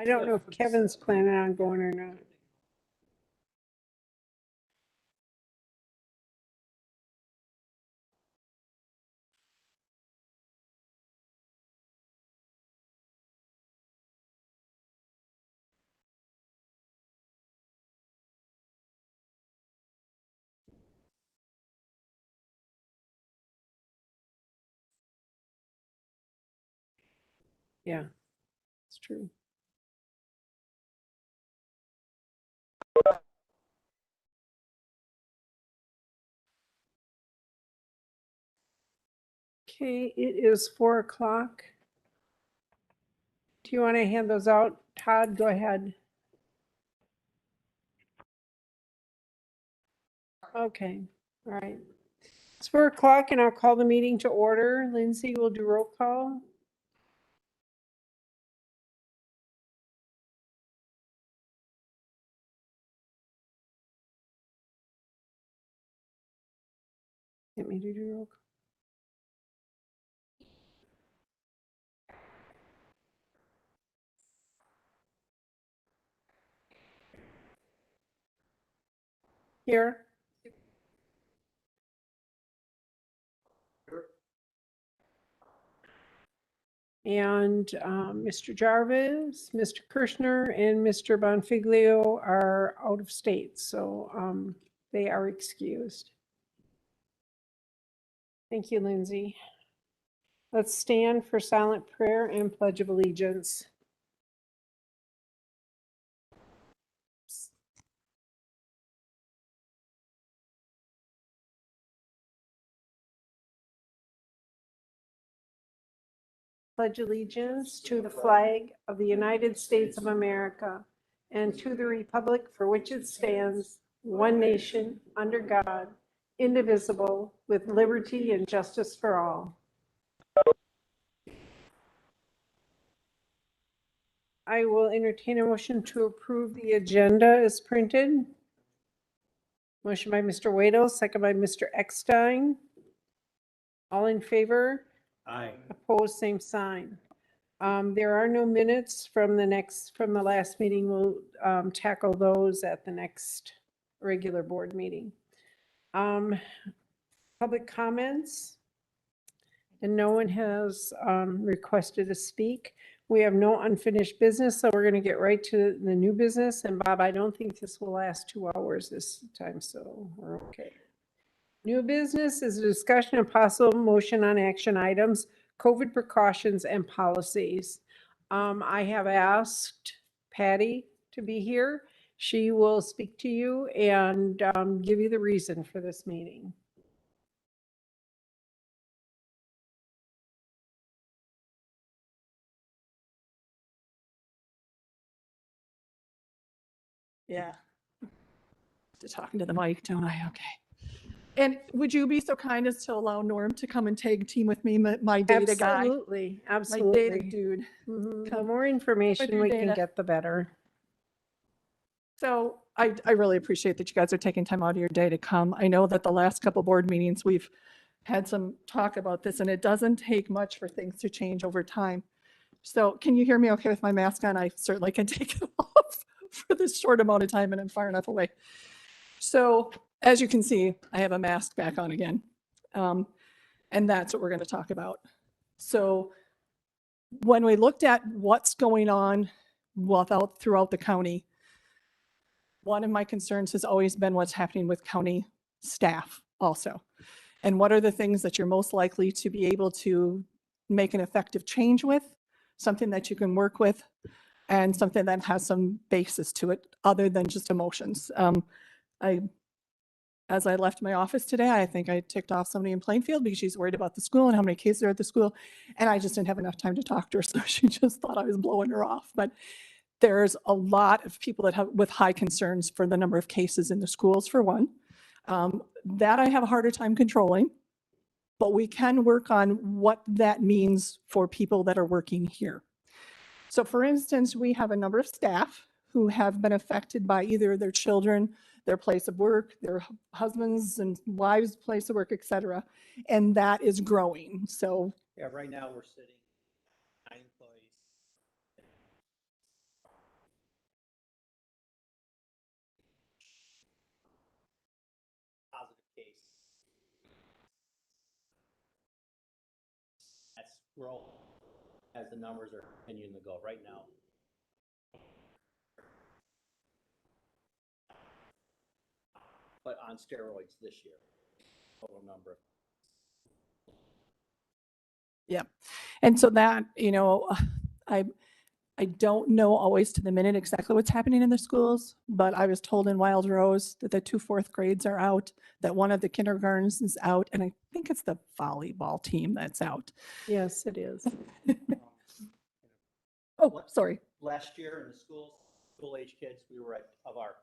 I don't know if Kevin's planning on going or not. Yeah, it's true. Okay, it is 4 o'clock. Do you want to hand those out? Todd, go ahead. Okay, all right. It's 4 o'clock and I'll call the meeting to order. Lindsay will do roll call. Get me to do roll call. Here. And Mr. Jarvis, Mr. Kirschner, and Mr. Bonfiglio are out of state, so they are excused. Thank you, Lindsay. Let's stand for silent prayer and pledge of allegiance. Pledge allegiance to the flag of the United States of America and to the republic for which it stands, one nation, under God, indivisible, with liberty and justice for all. I will entertain a motion to approve the agenda as printed. Motion by Mr. Waddell, second by Mr. Eckstein. All in favor? Aye. Opposed, same sign. There are no minutes from the last meeting. We'll tackle those at the next regular board meeting. Public comments? And no one has requested to speak. We have no unfinished business, so we're going to get right to the new business. And Bob, I don't think this will last 2 hours this time, so we're okay. New business is a discussion of possible motion on action items, COVID precautions and policies. I have asked Patty to be here. She will speak to you and give you the reason for this meeting. Yeah. Talking to the mic, don't I? Okay. And would you be so kind as to allow Norm to come and tag team with me, my data guy? Absolutely, My absolutely. data dude. The more information your we can data. get, the better. So I really appreciate that you guys are taking time out of your day to come. I know that the last couple board meetings, we've had some talk about this, and it doesn't take much for things to change over time. So can you hear me okay with my mask on? I certainly can take it off for this short amount of time and I'm far enough away. So as you can see, I have a mask back on again. And that's what we're going to talk about. So when we looked at what's going on throughout the county, one of my concerns has always been what's happening with county staff also. And what are the things that you're most likely to be able to make an effective change with, something that you can work with, and something that has some basis to it other than just emotions. As I left my office today, I think I ticked off somebody in Plainfield because she's worried about the school and how many cases are at the school. And I just didn't have enough time to talk to her. So she just thought I was blowing her off. But there's a lot of people that have with high concerns for the number of cases in the schools, for one. That I have a harder time controlling, but we can work on what that means for people that are working here. So for instance, we have a number of staff who have been affected by either their children, their place of work, their husbands and wives' place of work, et cetera. And that is growing. So Yeah, right now we're sitting 9 employees. grow as the numbers are continuing to go right now. But on steroids this year, total number. Yeah. And so that, I, I don't know always to the minute exactly what's happening in the schools, but I was told in Wild Rose that the 2 fourth grades are out, that one of the kindergartens is out, and I think it's the volleyball team that's out. Yes, it is. Oh, sorry. Last year in the schools, school-age kids, we were at, of our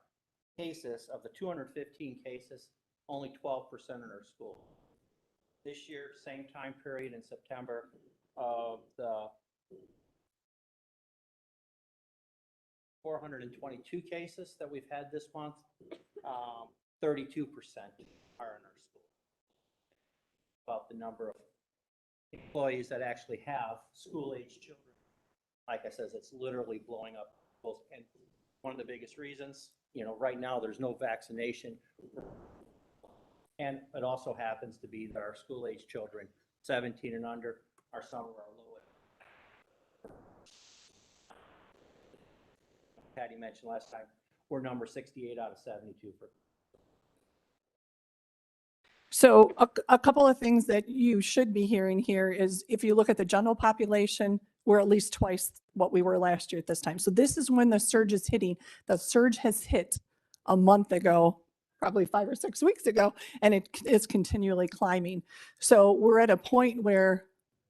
cases, of the 215 cases, only 12% in our school. This year, same time period in September, of the 422 cases that we've had this month, 32% are in our school. About the number of employees that actually have school-age children. Like I says, it's literally blowing up. And one of the biggest reasons, right now there's no vaccination. And it also happens to be that our school-age children, 17 and under, are some of our lowest. Patty mentioned last time, we're number 68 out of 72 for. So a couple of things that you should be hearing here is if you look at the general population, we're at least twice what we were last year at this time. So this is when the surge is hitting. The surge has hit a month ago, probably 5 or 6 weeks ago, and it is continually climbing. So we're at a point where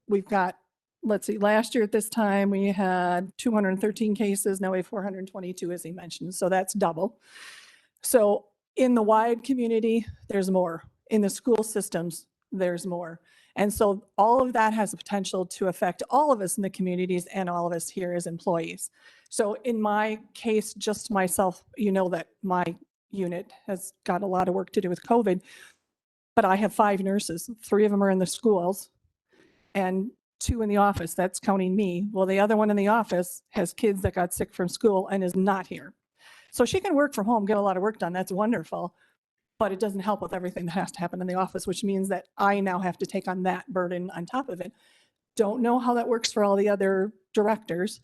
we've got, let's see, last year at this time, we had 213 cases. Now we have 422, as he mentioned. So that's double. So in the wide community, there's more. In the school systems, there's more. And so all of that has the potential to affect all of us in the communities and all of us here as employees. So in my case, just myself, that my unit has got a lot of work to do with COVID, but I have 5 nurses. 3 of them are in the schools and 2 in the office. That's counting me. Well, the other one in the office has kids that got sick from school and is not here. So she can work from home, get a lot of work done. That's wonderful. But it doesn't help with everything that has to happen in the office, which means that I now have to take on that burden on top of it. Don't know how that works for all the other directors.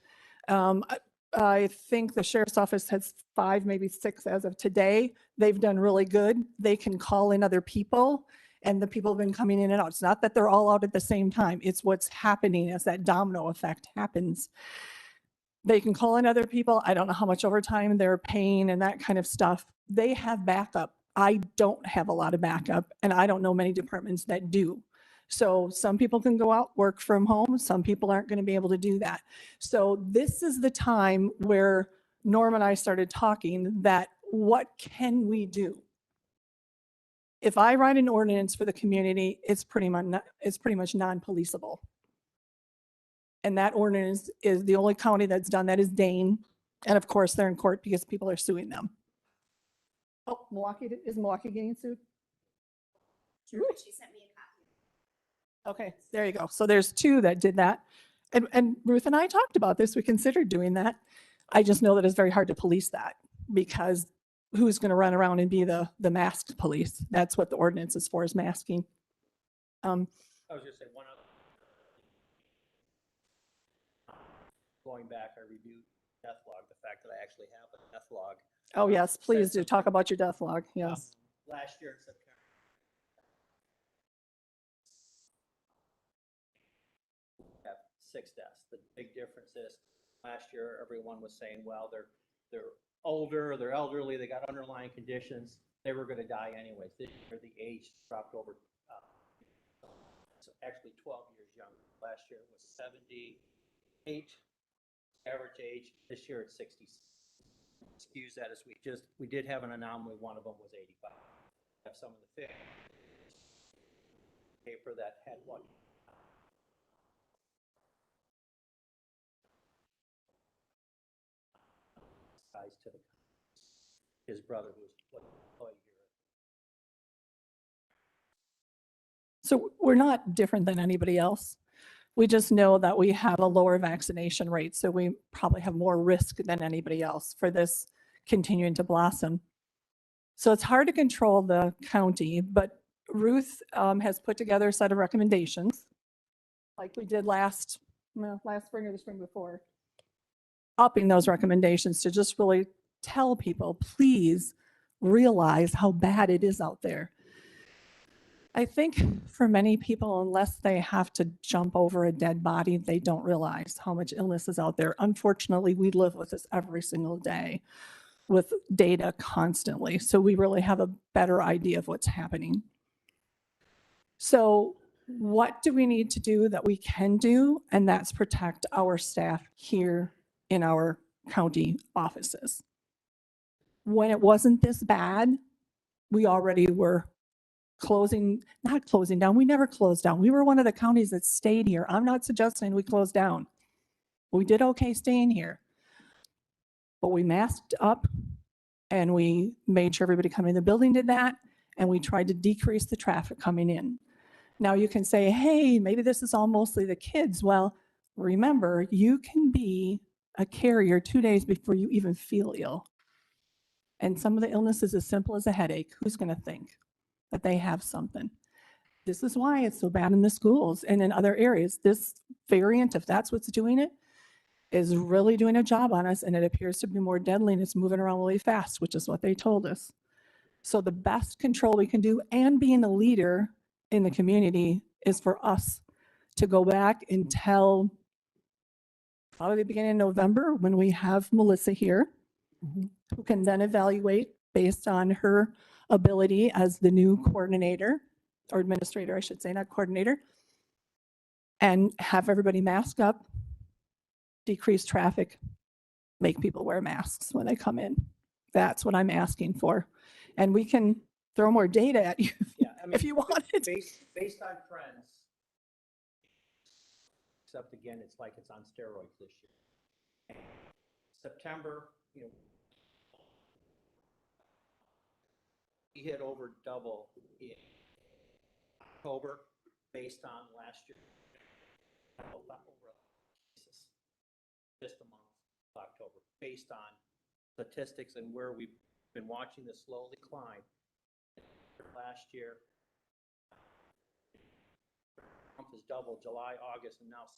I think the sheriff's office has 5, maybe 6 as of today. They've done really good. They can call in other people, and the people have been coming in and out. It's not that they're all out at the same time. It's what's happening as that domino effect happens. They can call in other people. I don't know how much overtime they're paying and that kind of stuff. They have backup. I don't have a lot of backup, and I don't know many departments that do. So some people can go out, work from home. Some people aren't going to be able to do that. So this is the time where Norm and I started talking that what can we do? If I write an ordinance for the community, it's pretty much non-policeable. And that ordinance is the only county that's done that is Dane. And of course, they're in court because people are suing them. Oh, is Milwaukee getting sued? Sure, she sent me a copy. Okay, there you go. So there's 2 that did that. And Ruth and I talked about this. We considered doing that. I just know that it's very hard to police that because who's going to run around and be the masked police? That's what the ordinance is for, is masking. I was going to say one other. Going back, I reviewed death log, the fact that I actually have a death log. Oh, yes, please do talk about your death log. Yes. Last year in September. Have 6 deaths. The big difference is last year, everyone was saying, well, they're older, they're elderly, they got underlying conditions. They were going to die anyways. This year, the age dropped over, so actually 12 years younger. Last year it was 78 average age. This year it's 60. Excuse that, as we did have an anomaly. One of them was 85. Have some of the paper that had one. Ties to his brother, who was employed here. So we're not different than anybody else. We just know that we have a lower vaccination rate, so we probably have more risk than anybody else for this continuing to blossom. So it's hard to control the county, but Ruth has put together a set of recommendations. like we did last spring or the spring before, upping those recommendations to just really tell people, please realize how bad it is out there. I think for many people, unless they have to jump over a dead body, they don't realize how much illness is out there. Unfortunately, we live with this every single day with data constantly. So we really have a better idea of what's happening. So what do we need to do that we can do? And that's protect our staff here in our county offices. When it wasn't this bad, we already were not closing down. We never closed down. We were one of the counties that stayed here. I'm not suggesting we closed down. We did okay staying here. But we masked up and we made sure everybody coming in the building did that. And we tried to decrease the traffic coming in. Now you can say, hey, maybe this is all mostly the kids. Well, remember, you can be a carrier 2 days before you even feel ill. And some of the illnesses as simple as a headache. Who's going to think that they have something? This is why it's so bad in the schools and in other areas. This variant, if that's what's doing it, is really doing a job on us, and it appears to be more deadly, and it's moving around really fast, which is what they told us. So the best control we can do, and being a leader in the community, is for us to go back and tell, probably the beginning of November, when we have Melissa here, who can then evaluate based on her ability as the new coordinator, or administrator, I should say, not coordinator, and have everybody mask up, decrease traffic, make people wear masks when they come in. That's what I'm asking for. And we can throw more data at you Yeah, I mean, if you want it. based on trends, except again, it's like it's on steroids this year. September, we hit over double in October based on last year. Just a month of October, based on statistics and where we've been watching the slow decline. Last year, month is double, July, August, and now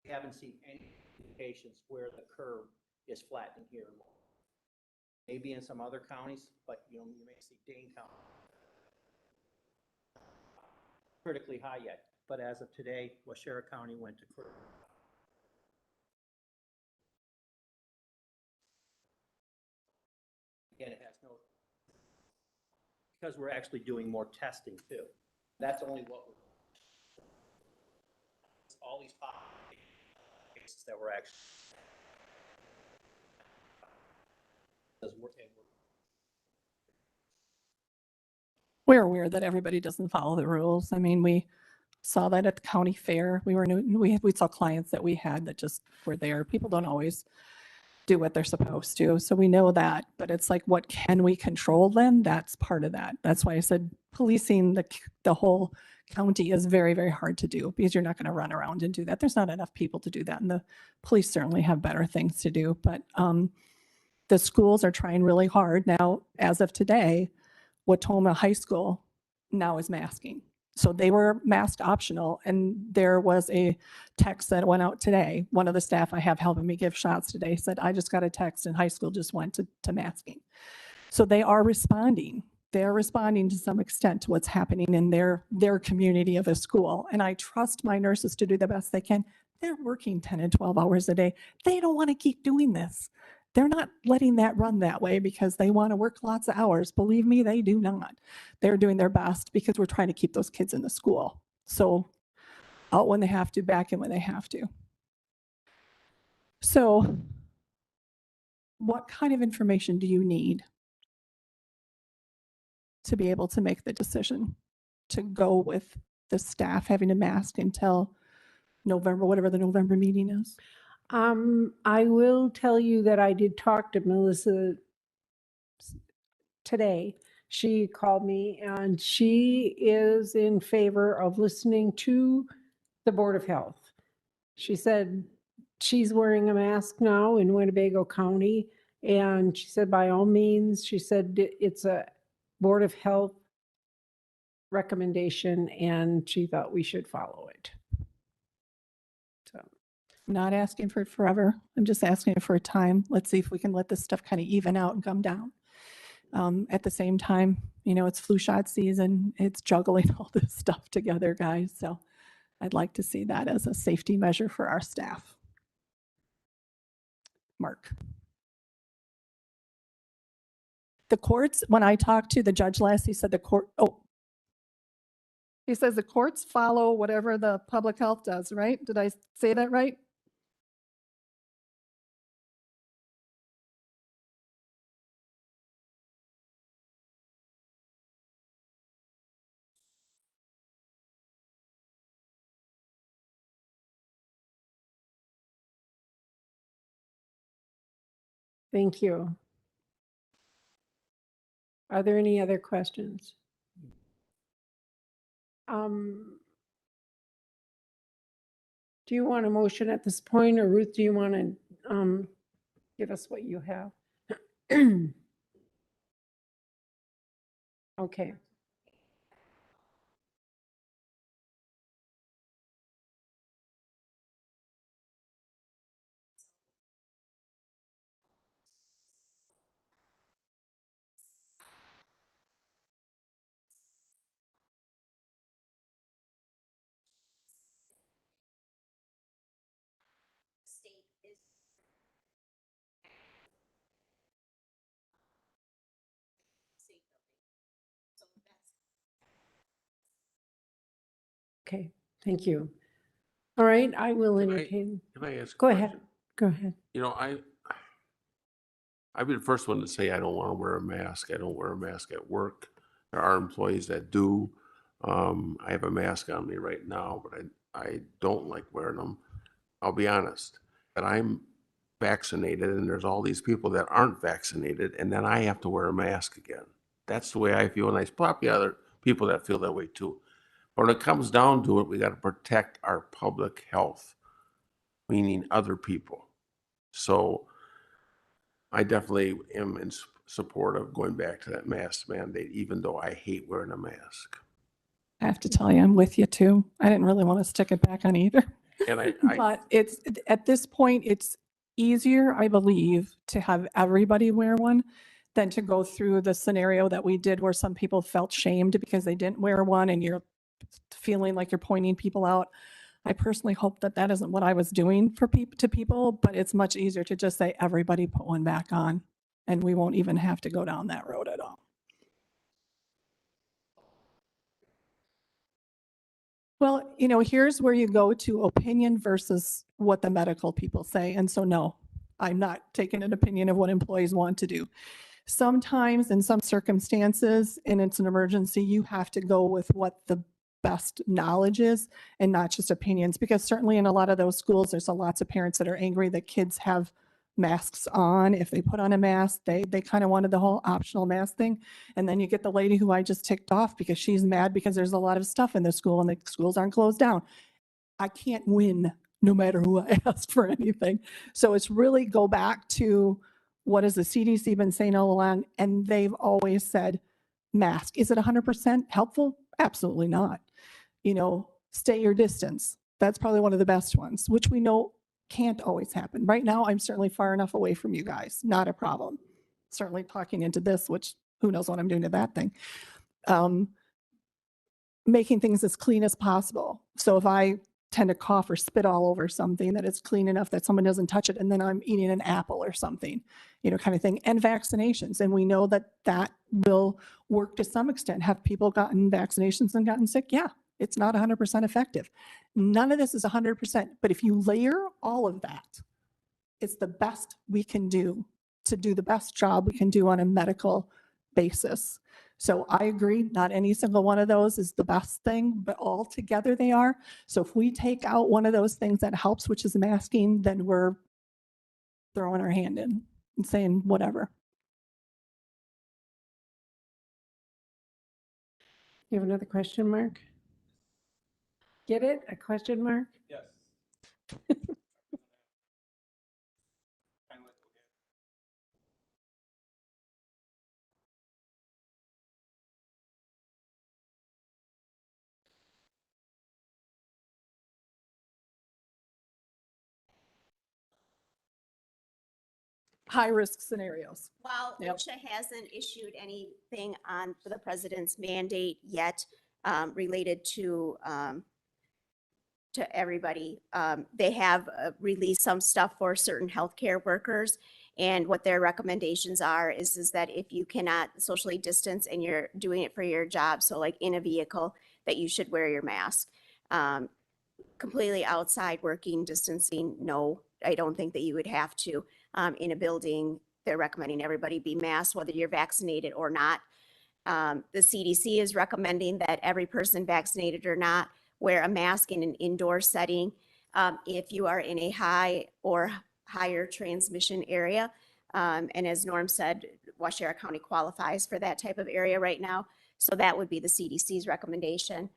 we haven't seen any indications where the curve is flattening here. Maybe in some other counties, but you may see Dane County critically high yet. But as of today, Waushara County went to critical. Again, it has no, because we're actually doing more testing too. That's only what we're, all these cases that we're actually, We're aware that everybody doesn't follow the rules. I mean, we saw that at the county fair. We saw clients that we had that just were there. People don't always do what they're supposed to. So we know that, but it's like, what can we control then? That's part of that. That's why I said policing the whole county is very, very hard to do, because you're not going to run around and do that. There's not enough people to do that. And the police certainly have better things to do, but the schools are trying really hard. Now, as of today, Watoma High School now is masking. So they were mask optional, and there was a text that went out today. One of the staff I have helping me give shots today said, I just got a text and high school just went to masking. So they are responding. They're responding to some extent to what's happening in their community of a school. And I trust my nurses to do the best they can. They're working 10 and 12 hours a day. They don't want to keep doing this. They're not letting that run that way because they want to work lots of hours. Believe me, they do not. They're doing their best because we're trying to keep those kids in the school. So out when they have to, back in when they have to. So what kind of information do you need to be able to make the decision to go with the staff having a mask until November, whatever the November meeting is? I will tell you that I did talk to Melissa today. She called me and she is in favor of listening to the Board of Health. She said she's wearing a mask now in Winnebago County. And she said, by all means, she said it's a Board of Health recommendation and she thought we should follow it. So, Not asking for it forever. I'm just asking for a time. Let's see if we can let this stuff kind of even out and come down. At the same time, it's flu shot season. It's juggling all this stuff together, guys. So I'd like to see that as a safety measure for our staff. Mark. The courts, when I talked to the judge last, he said he says the courts follow whatever the public health does, right? Did I say that right? thank you. Are there any other questions? Do you want a motion at this point, or Ruth, do you want to give us what you have? Okay. State is. State building. So that's. Okay, thank you. All right, I will Can I- entertain. Can I ask? a Go ahead, question? go ahead. I'd be the first one to say I don't want to wear a mask. I don't wear a mask at work. There are employees that do. I have a mask on me right now, but I don't like wearing them. I'll be honest, that I'm vaccinated and there's all these people that aren't vaccinated and then I have to wear a mask again. That's the way I feel, and there's probably other people that feel that way too. But when it comes down to it, we got to protect our public health, meaning other people. So I definitely am in support of going back to that mask mandate, even though I hate wearing a mask. I have to tell you, I'm with you too. I didn't really want to stick it back on either. And I But it's, at this point, it's easier, I believe, to have everybody wear one than to go through the scenario that we did where some people felt shamed because they didn't wear one and you're feeling like you're pointing people out. I personally hope that that isn't what I was doing for people, but it's much easier to just say, everybody put one back on, and we won't even have to go down that road at all. Well, here's where you go to opinion versus what the medical people say. And so, no, I'm not taking an opinion of what employees want to do. Sometimes in some circumstances, and it's an emergency, you have to go with what the best knowledge is and not just opinions, because certainly in a lot of those schools, there's lots of parents that are angry that kids have masks on. If they put on a mask, they kind of wanted the whole optional mask thing. And then you get the lady who I just ticked off because she's mad because there's a lot of stuff in the school and the schools aren't closed down. I can't win no matter who I ask for anything. So it's really go back to what has the CDC been saying all along? And they've always said mask. Is it 100% helpful? Absolutely not. Stay your distance. That's probably one of the best ones, which we know can't always happen. Right now, I'm certainly far enough away from you guys. Not a problem. Certainly talking into this, which who knows what I'm doing to that thing. Making things as clean as possible. So if I tend to cough or spit all over something, that it's clean enough that someone doesn't touch it, and then I'm eating an apple or something, kind of thing. And vaccinations. And we know that that will work to some extent. Have people gotten vaccinations and gotten sick? Yeah, it's not 100% effective. None of this is 100%. But if you layer all of that, it's the best we can do to do the best job we can do on a medical basis. So I agree, not any single one of those is the best thing, but all together they are. So if we take out one of those things that helps, which is masking, then we're throwing our hand in and saying whatever. You have another question, Mark? Get it? A question mark? Yes. high-risk scenarios. While Yep. OSHA hasn't issued anything on the president's mandate yet, related to everybody, they have released some stuff for certain healthcare workers. And what their recommendations are is that if you cannot socially distance and you're doing it for your job, so like in a vehicle, that you should wear your mask. Completely outside working, distancing, no, I don't think that you would have to. In a building, they're recommending everybody be masked, whether you're vaccinated or not. The CDC is recommending that every person, vaccinated or not, wear a mask in an indoor setting. If you are in a high or higher transmission area, and as Norm said, Waushara County qualifies for that type of area right now. So that would be the CDC's recommendation.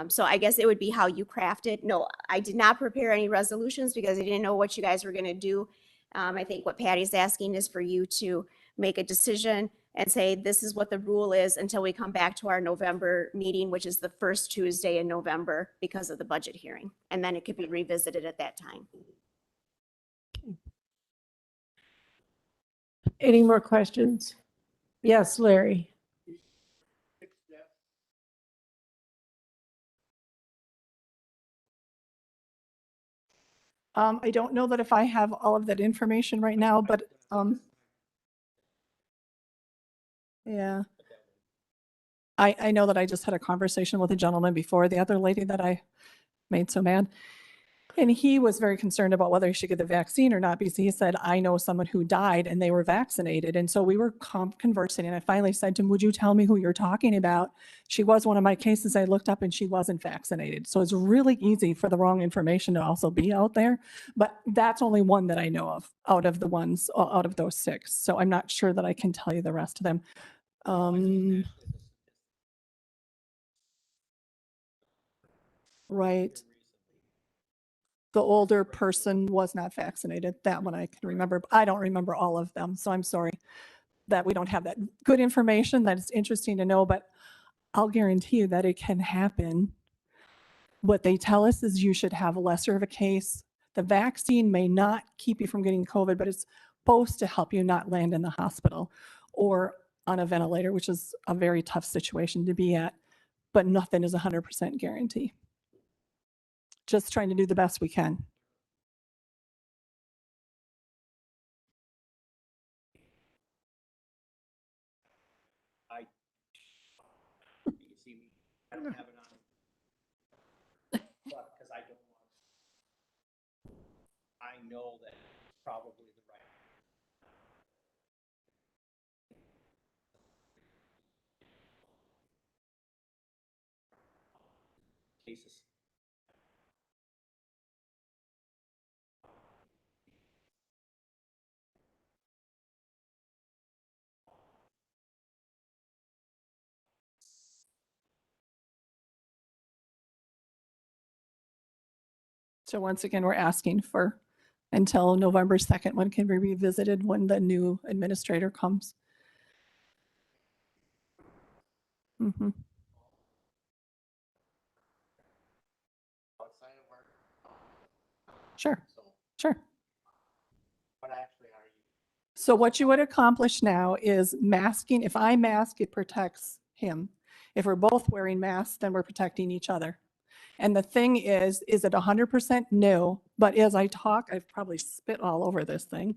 So I guess it would be how you craft it. No, I did not prepare any resolutions because I didn't know what you guys were going to do. I think what Patty's asking is for you to make a decision and say, this is what the rule is until we come back to our November meeting, which is the first Tuesday in November because of the budget hearing. And then it could be revisited at that time. Any more questions? Yes, Larry. I don't know that if I have all of that information right now, but, yeah. I know that I just had a conversation with a gentleman before, the other lady that I made so mad. And he was very concerned about whether he should get the vaccine or not, because he said, I know someone who died and they were vaccinated. And so we were conversing, and I finally said to him, would you tell me who you're talking about? She was one of my cases. I looked up and she wasn't vaccinated. So it's really easy for the wrong information to also be out there. But that's only one that I know of out of the ones, out of those 6. So I'm not sure that I can tell you the rest of them. Right. The older person was not vaccinated. That one I can remember. But I don't remember all of them. So I'm sorry that we don't have that good information. That is interesting to know, but I'll guarantee you that it can happen. What they tell us is you should have lesser of a case. The vaccine may not keep you from getting COVID, but it's supposed to help you not land in the hospital or on a ventilator, which is a very tough situation to be at, but nothing is 100% guarantee. Just trying to do the best we can. You see me, I don't have it on. But because I don't want, I know that it's probably the right. Cases. So once again, we're asking for until November 2nd, when can be revisited when the new administrator comes. Mhm. Outside of work. Sure, So sure. what actually are you? So what you would accomplish now is masking. If I mask, it protects him. If we're both wearing masks, then we're protecting each other. And the thing is it 100% no? But as I talk, I've probably spit all over this thing.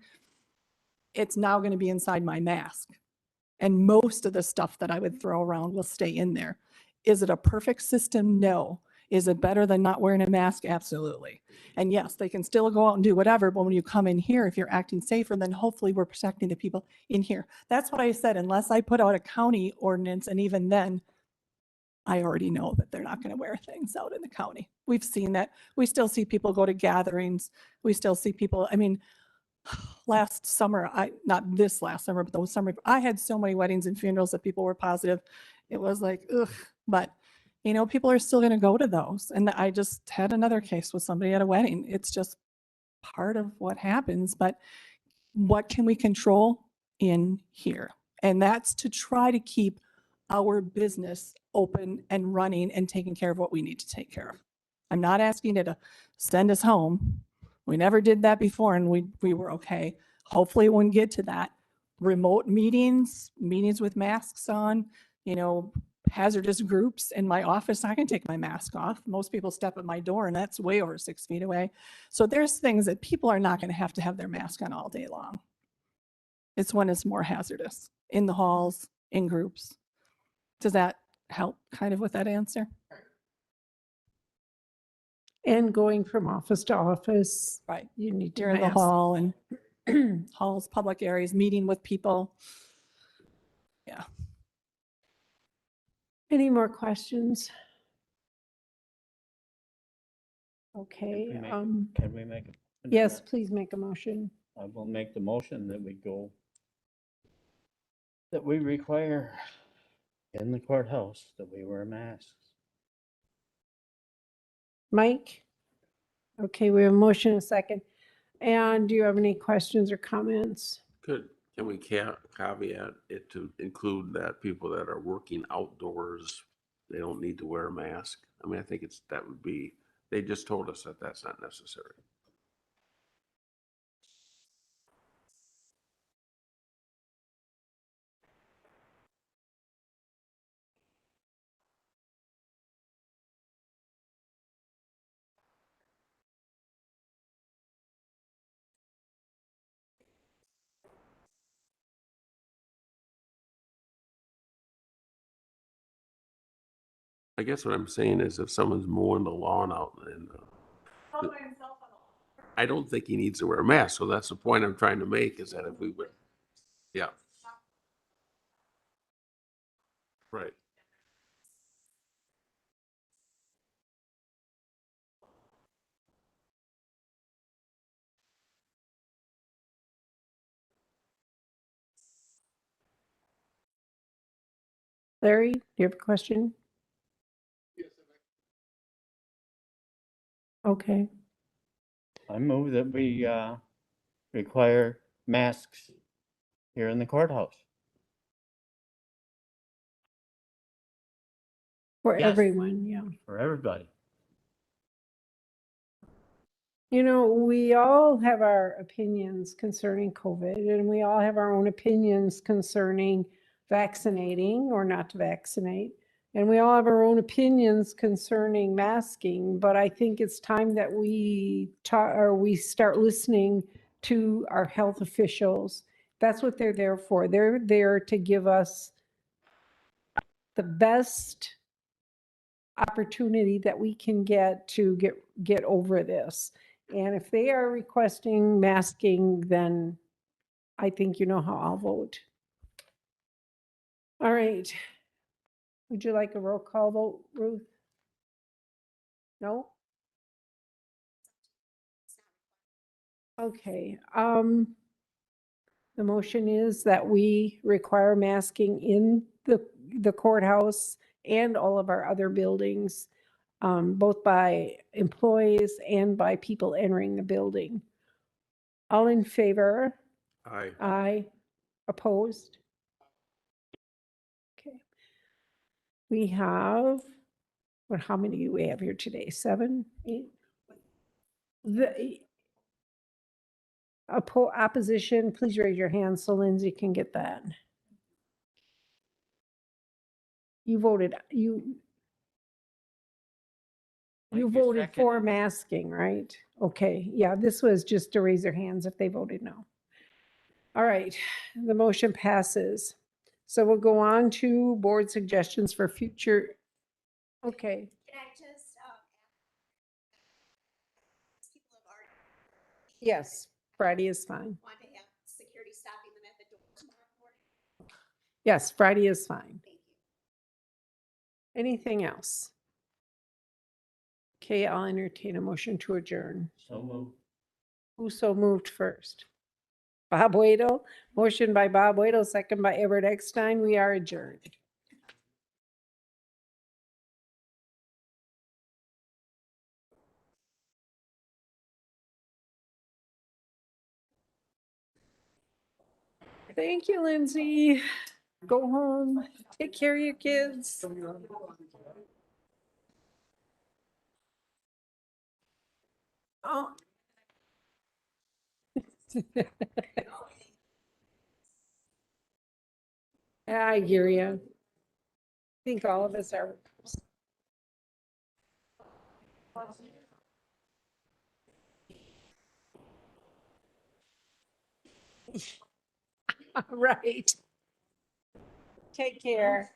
It's now going to be inside my mask. And most of the stuff that I would throw around will stay in there. Is it a perfect system? No. Is it better than not wearing a mask? Absolutely. And yes, they can still go out and do whatever, but when you come in here, if you're acting safer, then hopefully we're protecting the people in here. That's what I said, unless I put out a county ordinance, and even then, I already know that they're not going to wear things out in the county. We've seen that. We still see people go to gatherings. We still see people, I mean, last summer, not this last summer, but the summer, I had so many weddings and funerals that people were positive. It was like, ugh, but you know, people are still going to go to those. And I just had another case with somebody at a wedding. It's just part of what happens, but what can we control in here? And that's to try to keep our business open and running and taking care of what we need to take care of. I'm not asking you to send us home. We never did that before and we were okay. Hopefully it won't get to that. Remote meetings, meetings with masks on, hazardous groups in my office, I can take my mask off. Most people step at my door and that's way over 6 feet away. So there's things that people are not going to have their mask on all day long. It's when it's more hazardous, in the halls, in groups. Does that help kind of with that answer? And going from office to office, Right. you need to You're in the mask. hall and halls, public areas, meeting with people. Yeah. Any more questions? Can we Okay, make- Can we make? a- yes, please make a motion. I will make the motion that we go, that we require in the courthouse that we wear masks. Mike? Okay, we have a motion and a second. And do you have any questions or comments? Can we caveat it to include that people that are working outdoors, they don't need to wear a mask? I mean, I think that would be, they just told us that that's not necessary. I guess what I'm saying is if someone's mowing the lawn out and I don't think he needs to wear a mask. So that's the point I'm trying to make is that if we would, yeah. Right. Larry, do you have a question? Okay, I move that we require masks here in the courthouse. for Yes. everyone, yeah. For everybody. We all have our opinions concerning COVID, and we all have our own opinions concerning vaccinating or not to vaccinate. And we all have our own opinions concerning masking, but I think it's time that we start listening to our health officials. That's what they're there for. They're there to give us the best opportunity that we can get to get over this. And if they are requesting masking, then I think you know how I'll vote. All right. Would you like a roll call vote, Ruth? No? Okay. The motion is that we require masking in the courthouse and all of our other buildings, both by employees and by people entering the building. All in favor? Aye. Opposed? Okay. We have, how many do we have here today? 7, 8? The opposition, please raise your hand so Lindsay can get that. You voted, you voted for masking, right? Okay, yeah, this was just to raise their hands if they voted no. All right, the motion passes. So we'll go on to board suggestions for future. Okay, Can I just, people have already yes, Friday is fine. want to have security stopping them at the door tomorrow morning? Yes, Friday is fine. Thank you. Anything else? Okay, I'll entertain a motion to adjourn. So move. Who so moved first? Bob Waddle, motion by Bob Waddle, second by Everett Eckstein. We are adjourned. Thank you, Lindsay. Go home, take care of your kids. Oh. I hear you. I think all of us are. Right. Take care.